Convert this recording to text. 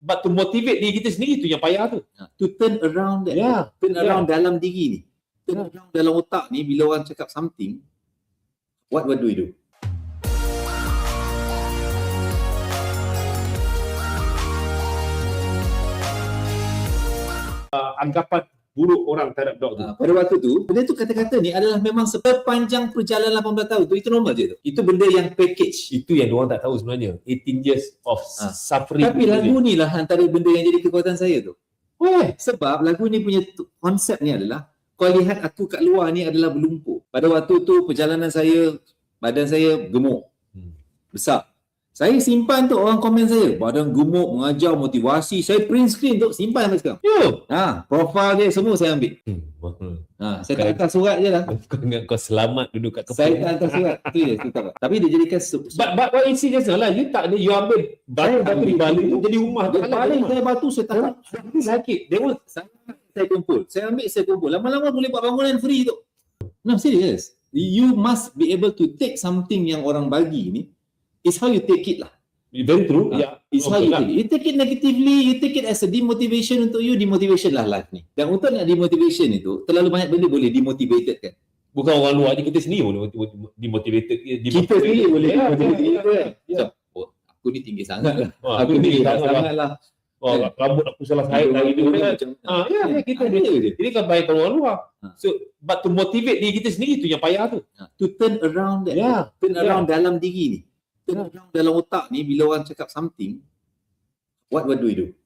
but to motivate diri kita sendiri tu yang payah tu. To turn around that. Turn around dalam diri ni. Turn around dalam otak ni bila orang cakap something, what do we do? Anggapan buruk orang terhadap dog tu. Pada waktu tu, benda tu kata-kata ni adalah memang sepanjang perjalanan 18 tahun tu, itu normal je tu. Itu benda yang package. Itu yang diorang tak tahu sebenarnya. 18 years of suffering. Tapi lagu ni lah antara benda yang jadi kekuatan saya tu. Weh. Sebab lagu ni punya konsep ni adalah, kau lihat aku kat luar ni adalah berlumpur. Pada waktu tu perjalanan saya, badan saya gemuk. Besar. Saya simpan tu orang komen saya, badan gemuk, mengajar, motivasi. Saya print screen tu, simpan sampai sekarang. Profile dia semua saya ambil. Saya tak hantar surat je lah. Kau ingat kau selamat duduk kat kepala. Saya tak hantar surat. Itu je cerita. Tapi dia jadikan But what you see just now lah, you tak ada, you ambil batu di Bali tu jadi rumah tu. Paling saya batu, saya tak sakit. Saya kumpul. Saya ambil, saya kumpul. Lama-lama boleh buat bangunan free tu. No, serious. You must be able to take something yang orang bagi ni. It's how you take it lah. Very true. It's how you take it. You take it negatively, you take it as a demotivation untuk you, demotivation lah life ni. Dan untuk nak demotivation itu, terlalu banyak benda boleh demotivated kan. Bukan orang luar je, kita sendiri boleh demotivated. Kita sendiri boleh demotivated. Aku ni tinggi sangat lah. Aku ni tinggi sangat lah. Rambut aku salah saiz hari tu kan. Kita je. Ini kan baik orang luar. So, but to motivate diri kita sendiri tu yang payah tu. To turn around that. Turn around dalam diri ni. Turn around dalam otak ni bila orang cakap something, what do we do?